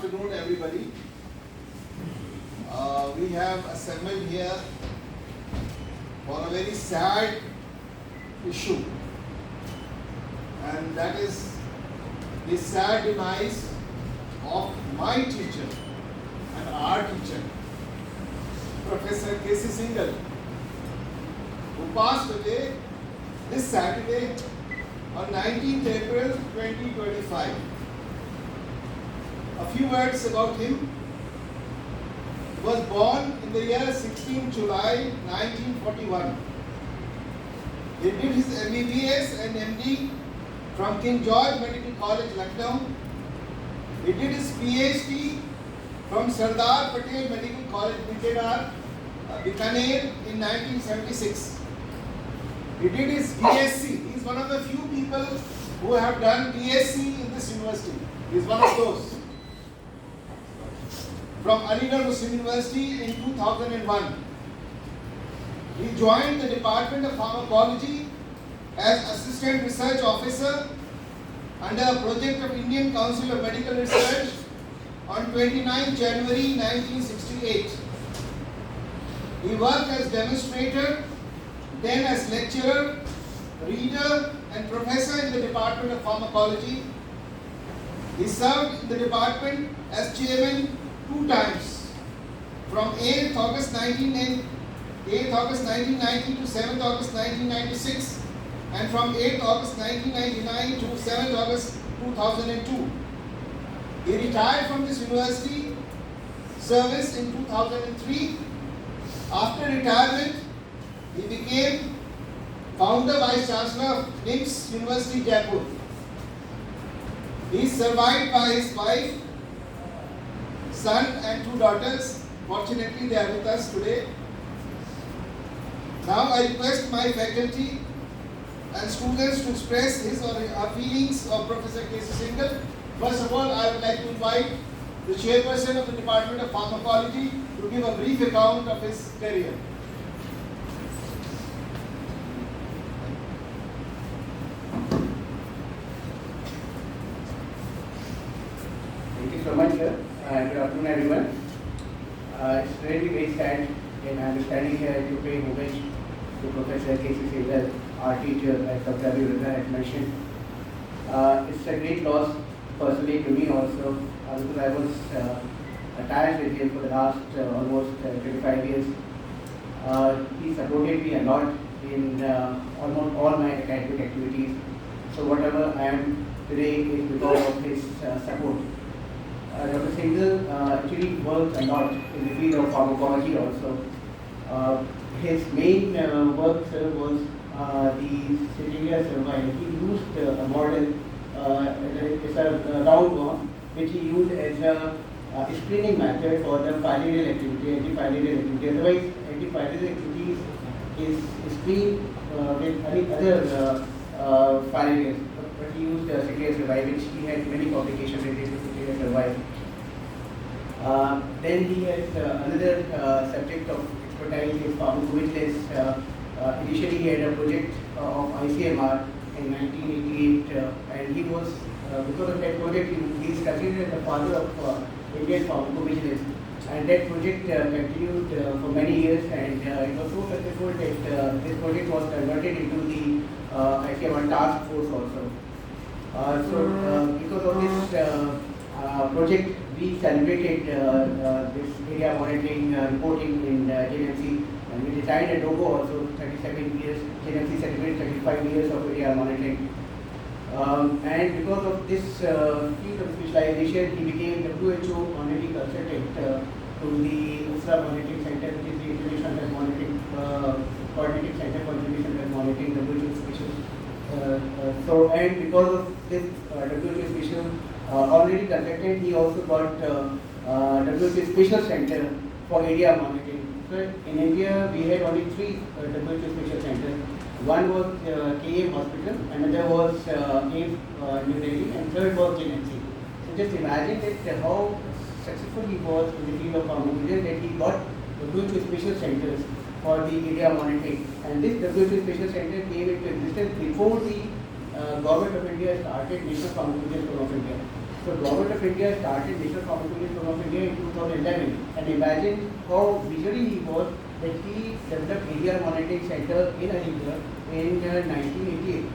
afternoon, everybody. We have assembled here for a very sad issue, and that is the sad demise of my teacher and our teacher, Professor K.C. Singhal, who passed away this Saturday on 19th April 2025. A few words about him. He was born in the year 16 July 1941. He did his MBBS and MD from King George Medical College, Lucknow. He did his PhD from Sardar Patel Medical College, Bikaner in 1976. He did his BSc. He is one of the few people who have done BSc in this university. He is one of those. From Aligarh Muslim University in 2001. He joined the Department of Pharmacology as Assistant Research Officer under a project of Indian Council of Medical Research on 29 January 1968. He worked as demonstrator, then as lecturer, reader and professor in the Department of Pharmacology. He served in the department as chairman 2 times, from 8th August 1990 to 7th August 1996, and from 8th August 1999 to 7th August 2002. He retired from this university service in 2003. After retirement, he became founder vice chancellor of NIMS University, Jaipur. He is survived by his wife, son and 2 daughters. Fortunately, they are with us today. Now I request my faculty and students to express his or her feelings of Professor K.C. Singhal. First of all, I would like to invite the chairperson of the Department of Pharmacology to give a brief account of his career. Thank you so much, sir. Good afternoon, everyone. It's really very sad in understanding here to pay homage to Professor K.C. Singhal, our teacher, as Dr. Jawaharlal had mentioned. It's a great loss personally to me also, because I was attached with him for the last almost 25 years. He supported me a lot in almost all my academic activities. So whatever I am today is because of his support. Dr. Singhal actually worked a lot in the field of pharmacology also. His main work was the Celia survival. He used a model, it's a round one, which he used as a screening method for the filarial activity, anti-filarial activity. Otherwise, anti-filarial activities is screened with any other filarials. But he used Celia survival, which he had many complications related to Celia survival. Then he has another subject of expertise is pharmacovigilance. Initially, he had a project of ICMR in 1988, and he was, because of that project, he is considered the father of Indian pharmacovigilance. And that project continued for many years, and it was so successful that this project was converted into the ICMR task force also. Because of this project, we celebrated this area monitoring reporting in JNC, and we designed a logo also. 37 years, JNC celebrated 35 years of area monitoring. And because of this field of specialization, he became WHO honorary consultant to the USRA Monitoring Center, which is the International Health Monitoring Coordinating Center for International Health Monitoring, WHO Special. And because of this WHO Special already consultant, he also got WHO Special Center for area monitoring. So in India, we had only 3 WHO Special Centers. One was KM Hospital, another was AIMS New Delhi, and third was JNC. So just imagine that how successful he was in the field of pharmacovigilance, that he got WHO Special Centers for the area monitoring. And this WHO Special Center came into existence before the Government of India started National Pharmacovigilance Corps of India. So Government of India started National Pharmacology Program of India in 2011, and imagine how visually he was that he developed area monitoring center in Aligarh in 1988.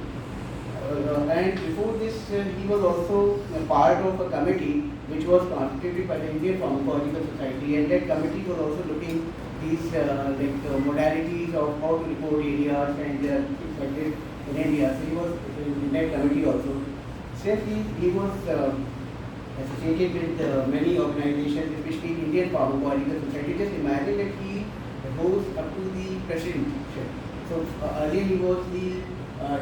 And before this, he was also a part of a committee which was constituted by the Indian Pharmacological Society, and that committee was also looking these modalities of how to report areas and things like this in India. So he was in that committee also. Since he was associated with many organizations, especially Indian Pharmacological Society, just imagine that he goes up to the presidency. So earlier he was the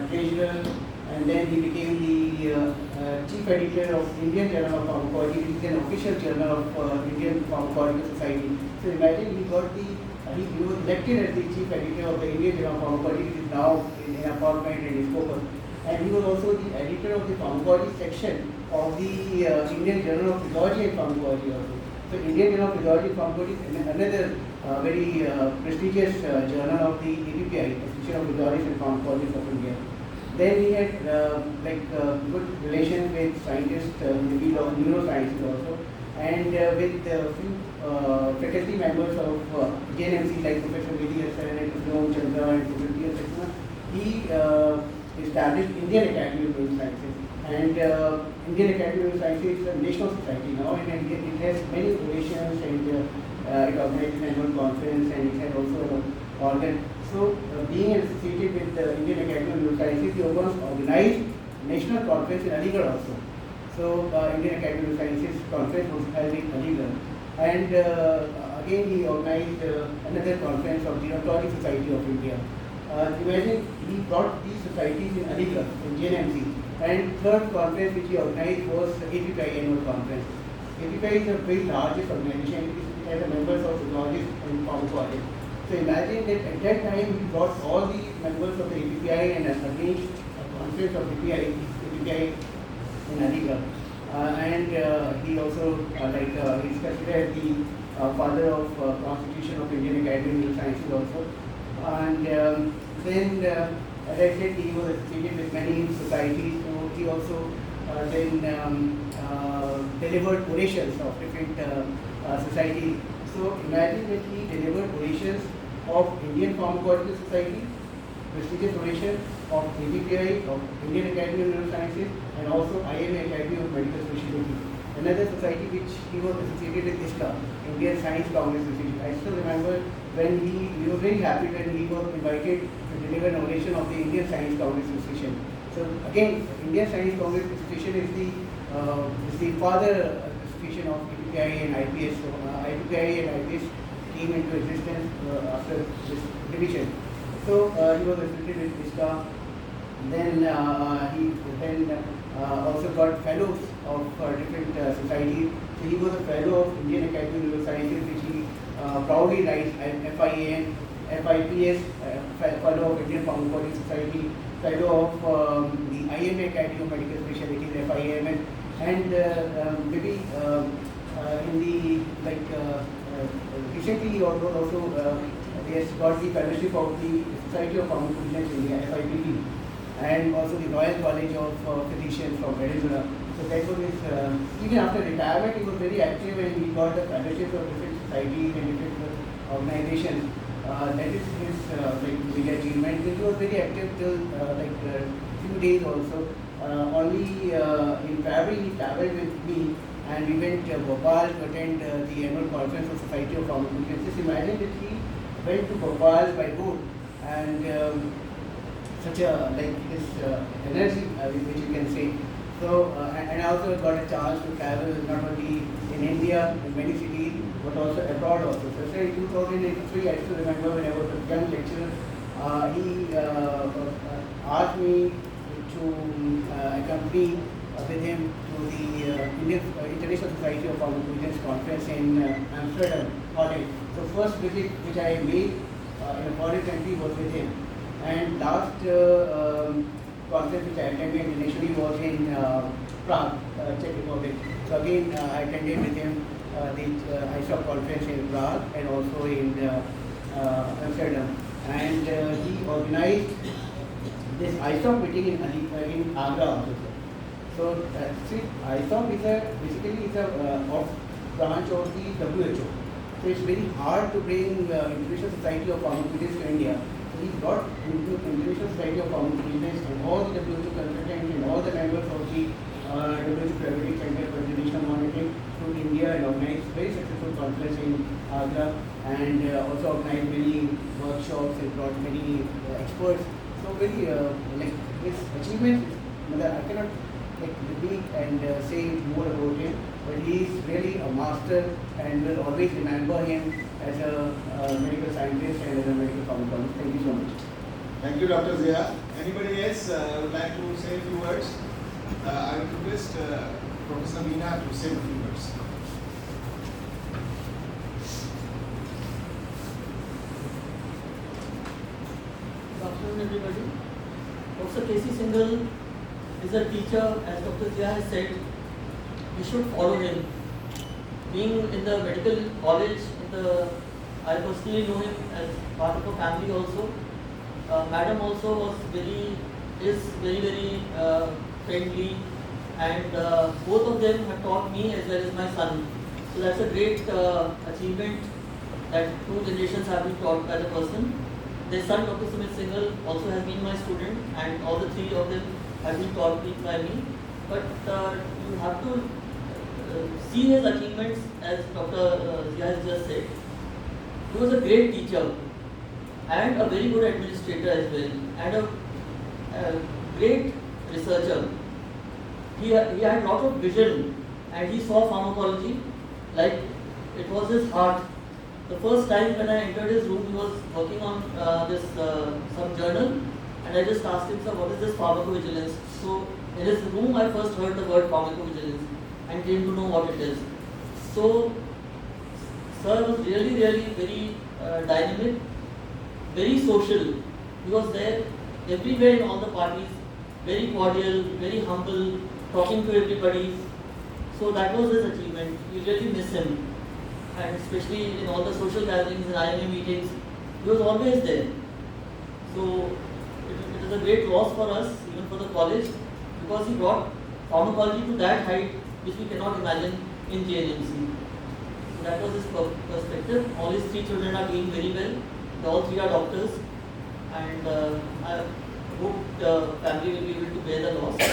treasurer, and then he became the chief editor of Indian Journal of Pharmacology, which is an official journal of Indian Pharmacological Society. So imagine he got the he was elected as the chief editor of the Indian Journal of Pharmacology, which is now in appointment and is focused. And he was also the editor of the pharmacology section of the Indian Journal of Physiology and Pharmacology also. So Indian Journal of Physiology and Pharmacology is another very prestigious journal of the APPI, Association of Physiologists and Pharmacologists of India. Then he had good relations with scientists in the field of neurosciences also, and with a few faculty members of JNMC like Professor Vedi Hassan and Professor Chandra and Professor T. etc. He established Indian Academy of Neurosciences, and Indian Academy of Sciences is a national society now, and it has many relations, and it organizes an annual conference, and it has also an organ. So, being associated with the Indian Academy of Neurosciences, he organized national conference in Aligarh also. So, Indian Academy of Sciences conference was held in Aligarh, and again he organized another conference of the Rheumatology Society of India. Imagine he brought these societies in Aligarh, in JNMC, and third conference which he organized was APPI annual conference. APPI is the very largest organization. It has members of physiologists and pharmacologists. So imagine that at that time he brought all the members of the APPI and arranged a conference of APPI in Aligarh. And he also he's considered the father of Constitution of Indian Academy of Sciences also. And then, as I said, he was associated with many societies. So he also then delivered orations of different societies. So imagine that he delivered orations of Indian Pharmacological Society, prestigious oration of APPI, of Indian Academy of Neurosciences, and also IMA Academy of Medical Specialty. Another society which he was associated with ISCA, Indian Science Congress Society. I still remember when he was very happy when he was invited to deliver an oration of the Indian Science Congress Association. So again, Indian Science Congress Association is the father association of APPI and IPS. So, IPPI and IPS came into existence after this division. So he was associated with ISCA. Then he also got fellows of different societies. So he was a fellow of Indian Academy of Neurosciences, which he proudly writes FIAN, FIPS, fellow of Indian Pharmacology Society, fellow of the IMA Academy of Medical Specialties, FIAM, and maybe in the recently he also he has got the fellowship of the Society of Pharmacovigilance India, FIPT, and also the Royal College of Physicians from Edinburgh. So that was his, even after retirement, he was very active and he got the fellowships of different societies and different organizations. That is his big achievement. He was very active till few days also. Only in February he traveled with me and we went to Bhopal to attend the annual conference of Society of Pharmacovigilance. Just imagine that he went to Bhopal by boat and such a his energy, which you can say. So and I also got a chance to travel not only in India in many cities but also abroad also. So say in 2003 I still remember when I was a young lecturer, he asked me to accompany with him to the International Society of Pharmacovigilance conference in Amsterdam, Holland. So first visit which I made in a foreign country was with him. And last conference which I attended initially was in Prague, Czech Republic. So again, I attended with him the ISOP conference in Prague and also in Amsterdam. And he organized this ISOP meeting in Agra also. So, see, ISOM is basically is a of branch of the WHO. So it's very hard to bring International Society of Pharmacologists to India. So he brought International Society of Pharmacologists and all the WHO consultants and all the members of the WHO Preventive Center for International Monitoring to India and organized very successful conference in Agra and also organized many workshops and brought many experts. So very like his achievement, I cannot repeat and say more about him, but he is really a master and will always remember him as a medical scientist and as a medical pharmacologist. Thank you so much. Thank you, Dr. Zia. Anybody else would like to say a few words? I would request Professor Meena to say a few words. Good afternoon, everybody. Professor K.C. Singhal is a teacher, as Dr. Zia has said. You should follow him. Being in the medical college, I personally know him as part of a family also. Madam also was very friendly, and both of them have taught me as well as my son. So that's a great achievement that two generations have been taught by the person. Their son, Dr. Sumit Singhal, also has been my student, and all the three of them have been taught by me. But you have to see his achievements, as Dr. Zia has just said. He was a great teacher and a very good administrator as well, and a great researcher. He had a lot of vision, and he saw pharmacology like it was his heart. The first time when I entered his room, he was working on some journal, and I just asked him, "Sir, what is this pharmacovigilance?" So in his room, I first heard the word pharmacovigilance and came to know what it is. So sir was really very dynamic, very social. He was there everywhere in all the parties, very cordial, very humble, talking to everybody. So that was his achievement. We really miss him, and especially in all the social gatherings and IMA meetings, he was always there. So it is a great loss for us, even for the college, because he brought pharmacology to that height which we cannot imagine in JNMC. So that was his perspective. All his three children are doing very well. All three are doctors, and I hope the family will be able to bear the loss. So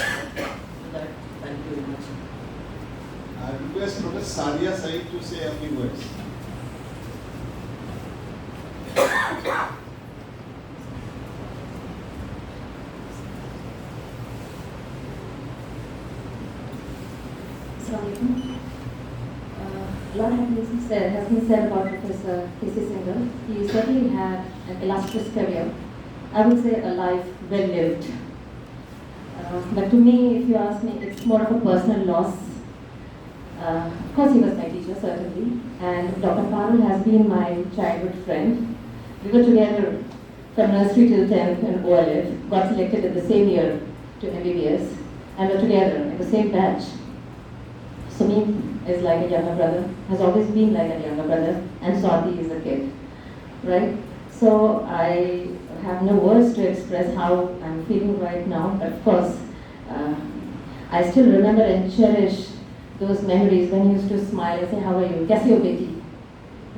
that, thank you very much. I request Professor Sadia Said to say a few words. A lot has been said about Professor K.C. Singhal. He certainly had an illustrious career. I would say a life well lived. But to me, if you ask me, it's more of a personal loss. Of course, he was my teacher, certainly. And Dr. Parul has been my childhood friend. We were together from nursery till 10th in OLF, got selected in the same year to MBBS, and were together in the same batch. Sumit is like a younger brother, has always been like a younger brother, and Swati is a kid, right? So I have no words to express how I'm feeling right now, but of course, I still remember and cherish those memories when he used to smile and say, "How are you? Kaisi ho beti?"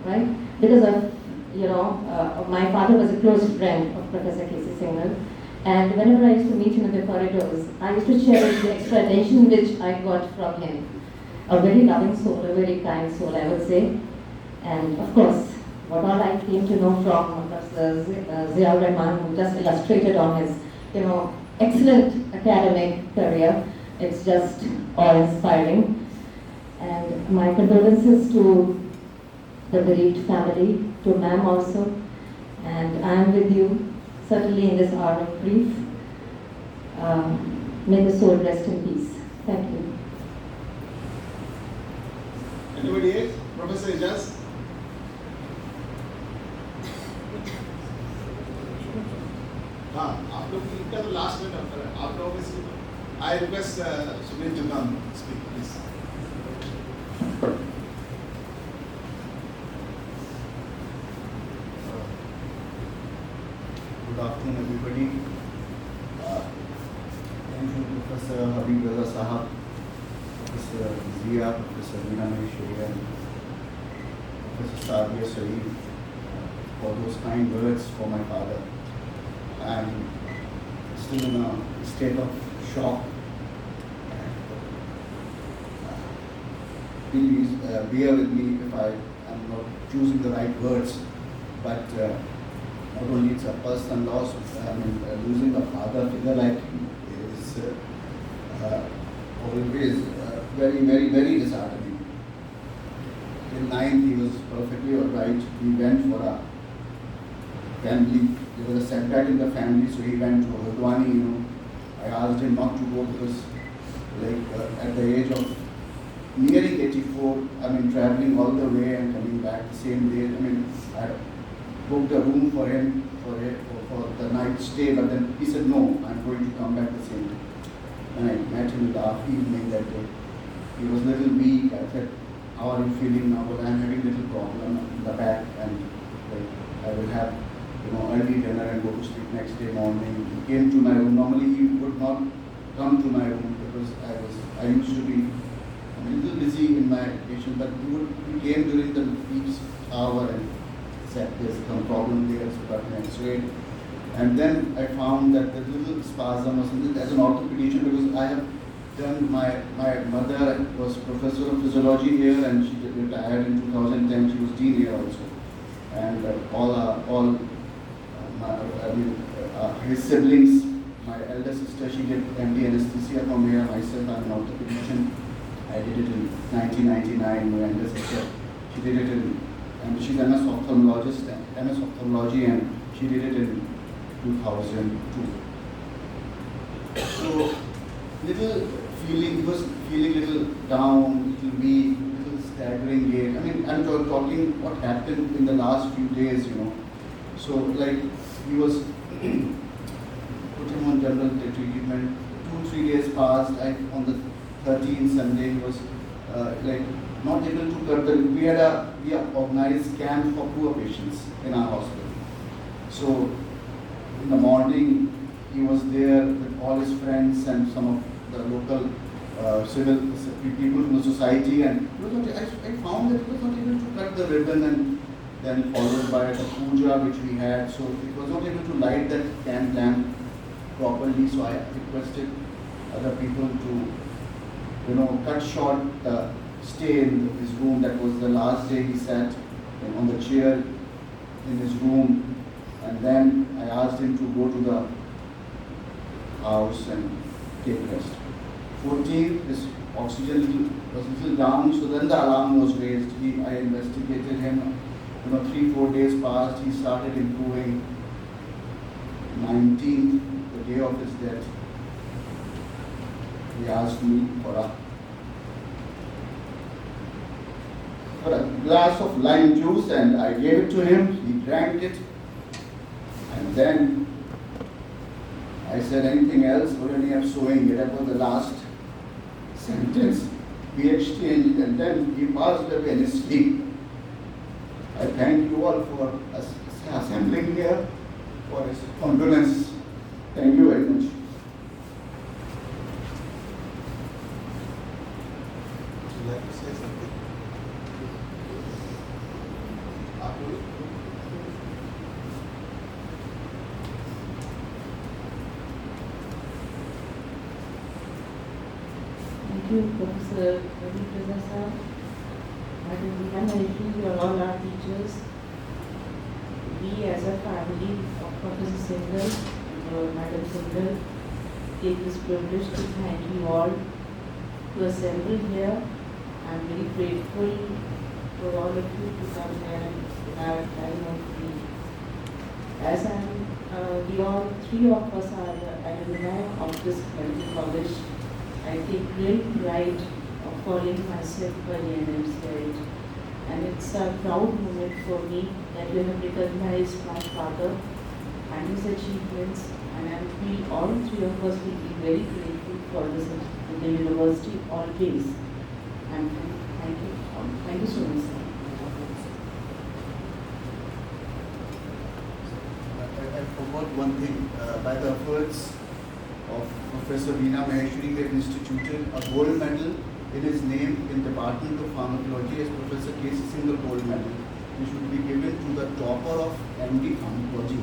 Right? Because of, my father was a close friend of Professor K.C. Singhal, and whenever I used to meet him in the corridors, I used to cherish the extra attention which I got from him. A very loving soul, a very kind soul, I would say. And of course, what all I came to know from Professor Ziaur Rahman, who just illustrated on his, excellent academic career, it's just awe-inspiring. And my condolences to the bereaved family, to ma'am also, and I am with you, certainly in this hour of grief. May the soul rest in peace. Thank you. Anybody else? Professor Ijaz? हाँ, आप लोग इनका तो last में आप लोगों में से I request Sumit to come speak, please. Good afternoon, everybody. Thank you, Professor Professor Habib Raza Sahab, Professor Zia, Professor Meena Maheshwari, and Professor Sadia Saeed for those kind words for my father. I'm still in a state of shock. Please bear with me if I am not choosing the right words, but not only it's a personal loss, losing a father figure like him is always very, very, very disheartening. In 9th, he was perfectly alright. He went for a family. There was a setback in the family, so he went to Hardwani. I asked him not to go because, at the age of nearing 84, traveling all the way and coming back the same day. I booked a room for him for the night stay, but then he said, no, I'm going to come back the same day. And I met him in the evening that day. He was a little weak. I said, how are you feeling now? Well, I'm having a little problem in the back, and I will have early dinner and go to sleep next day morning. He came to my room. Normally he would not come to my room because I used to be a little busy in my patient, but he came during the peak hour and said there's some problem there, so got an X-ray. And then I found that the little spasm or something as an orthopedician, because I have done my mother was professor of physiology here and she retired in 2010. She was dean here also, and his siblings. My elder sister, she did MD anesthesia from here. Myself, I'm an orthopedician. I did it in 1999. My elder sister, she did it and she's MS ophthalmologist, MS ophthalmology, and she did it in 2002. So, he was feeling little down, little weak, little staggering gait. I'm talking what happened in the last few days, So, he was put him on general treatment. 2-3 days passed. On the 13th Sunday, he was not able to cut the. We organized camp for poor patients in our hospital. So in the morning, he was there with all his friends and some of the local civil people from the society, and I found that he was not able to cut the ribbon, and then followed by the puja which we had. So he was not able to light that camp lamp properly. So I requested other people to, cut short the stay in his room. That was the last day he sat on the chair in his room, and then I asked him to go to the house and take rest. 14th, his oxygen was a little down, so then the alarm was raised. I investigated him. 3-4 days passed, he started improving. 19th, the day of his death, he asked me for a glass of lime juice, and I gave it to him. He drank it, and then I said, anything else? Or any of sewing it? That was the last sentence we exchanged, and then he passed away in his sleep. I thank you all for assembling here for his condolence. Thank you very much. Would you like to say something? Thank you, Professor Habib Raza Sahab. Madam Meena Maheshwari, you are all our teachers. We as a family of Professor Singhal and Madam Singhal take this privilege to thank you all to assemble here. I am very grateful for all of you to come here in our time of need. As we all three of us are alumni of this medical college, I take great pride of calling myself a NMCI. And it's a proud moment for me that you have recognized my father and his achievements, and I feel all three of us will be very grateful for this to the university always. And thank you. Thank you so much, sir. I forgot one thing. By the efforts of Professor Veena Maheshwari have instituted a gold medal in his name in Department of Pharmacology as Professor K.C. Singhal Gold Medal, which will be given to the topper of MD Pharmacology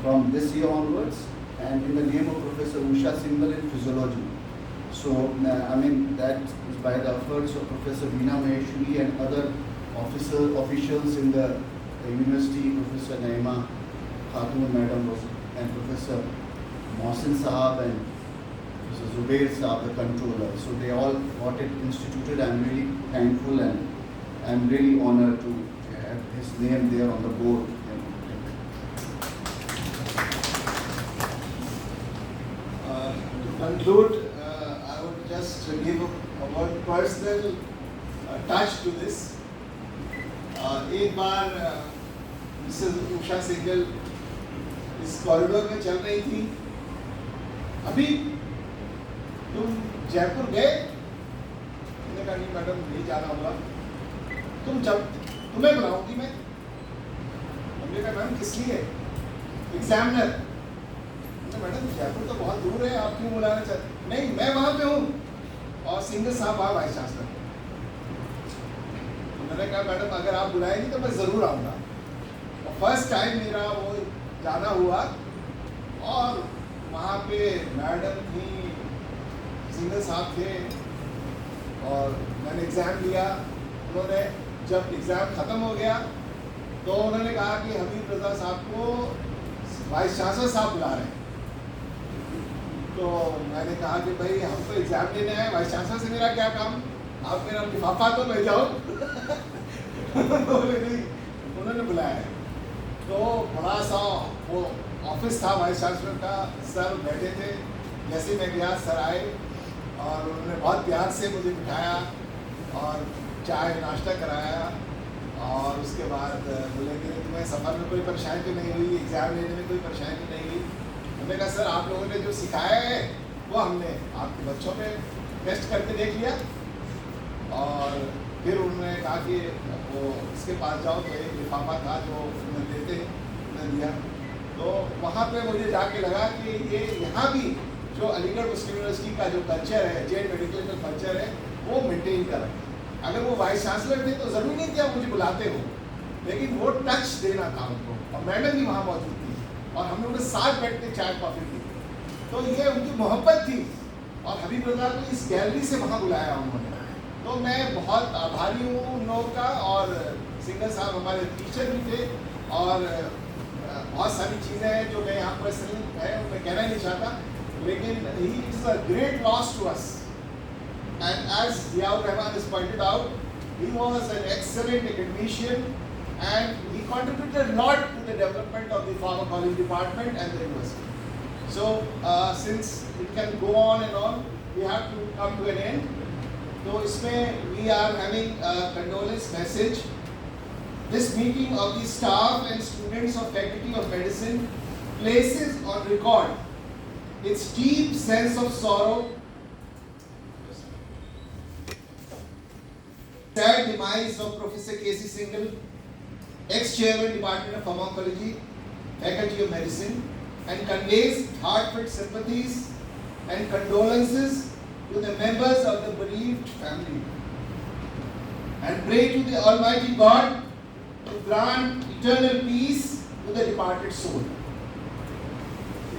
from this year onwards, and in the name of Professor Usha Singhal in Physiology. So, I mean, that is by the efforts of Professor Veena Maheshwari and other officials in the university, Professor Naima Khatun Madam and Professor Mohsin Saab and Professor Zubair Saab, the controller. So they all got it instituted. I'm really thankful and I'm really honored to have his name there on the board. To conclude, I would just give a one personal touch to this. एक बार Mrs Usha Singhal इस corridor में चल रही थी, अभी तुम जयपुर गए? मैंने कहा नहीं मैडम नहीं जाना होगा, तुम्हें बुलाऊंगी मैं। हमने कहा मैडम किस लिए? एग्जामिनर। मैडम जयपुर तो बहुत दूर है, आप क्यों बुलाना चाहते? नहीं मैं वहाँ पे हूँ और सिंघल साहब आप वाइस चांसलर। मैंने कहा मैडम अगर आप बुलाएंगी तो मैं ज़रूर आऊँगा। और फर्स्ट टाइम मेरा वो जाना हुआ और वहाँ पे मैडम थी, सिंघल साहब थे और मैंने एग्ज़ाम दिया। उन्होंने जब एग्ज़ाम ख़त्म हो गया तो उन्होंने कहा कि हबीब रज़ा साहब को वाइस चांसलर साहब बुला रहे हैं। तो मैंने कहा कि भाई हम तो एग्ज़ाम देने आए, वाइस चांसलर से मेरा क्या काम, आप मेरा लिफाफा तो ले जाओ। बोले नहीं, उन्होंने बुलाया है। तो बड़ा सा वो ऑफिस था वाइस चांसलर का, सर बैठे थे। जैसे मैं गया सर आए और उन्होंने बहुत प्यार से मुझे बिठाया और चाय नाश्ता कराया और उसके बाद बोले कि तुम्हें सफ़र में कोई परेशानी तो नहीं हुई, एग्ज़ाम लेने में कोई परेशानी तो नहीं हुई? हमने कहा सर आप लोगों ने जो सिखाया है वो हमने आपके बच्चों पे टेस्ट करके देख लिया। और फिर उन्होंने कहा कि वो इसके पास जाओ, तो एक लिफाफा था जो उन्हें देते उन्हें दिया। तो वहाँ पे मुझे जाके लगा कि ये यहाँ भी जो अलीगढ़ मुस्लिम यूनिवर्सिटी का जो कल्चर है, जेन मेडिकल का कल्चर है, वो मेंटेन कर रहे हैं। अगर वो वाइस चांसलर थे तो ज़रूरी नहीं कि आप मुझे बुलाते हो, लेकिन वो टच देना था उनको। और मैडम भी वहाँ मौजूद थी और हम लोगों ने साथ बैठ के चाय कॉफ़ी पी। तो ये उनकी मोहब्बत थी और हबीब रज़ा को इस गैलरी से वहाँ बुलाया उन्होंने। तो मैं बहुत आभारी हूँ उन लोगों का। और सिंघल साहब हमारे टीचर भी थे और बहुत सारी चीज़ें हैं जो मैं यहाँ पर है मैं कहना नहीं चाहता, लेकिन he is a great loss to us. And as Ziaur Rahman has pointed out, he was an excellent academician and he contributed a lot to the development of the pharmacology department and the university. So since it can go on and on, we have to come to an end. तो इसमें we are having a condolence message. This meeting of the staff and students of Faculty of Medicine places on record its deep sense of sorrow, sad demise of Professor K.C. Singhal, ex-chairman Department of Pharmacology, Faculty of Medicine, and conveys heartfelt sympathies and condolences to the members of the bereaved family, and pray to the Almighty God to grant eternal peace to the departed soul.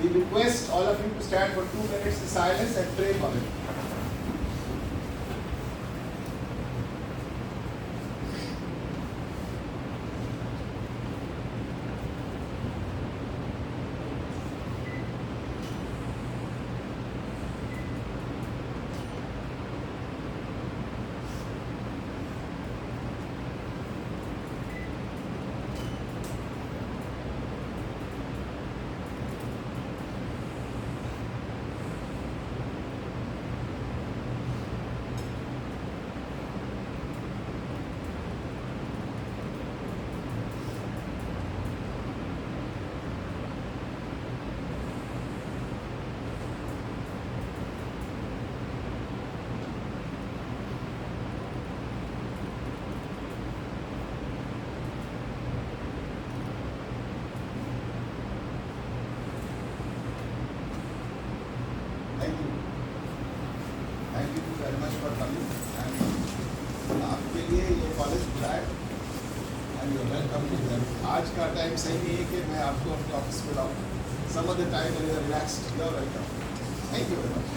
We request all of you to stand for 2 minutes in silence and pray for him. and you are welcome to them. आज का time सही नहीं है कि मैं आपको अपने office में लाऊं. Some other time when you are relaxed, you are welcome. Thank you very much.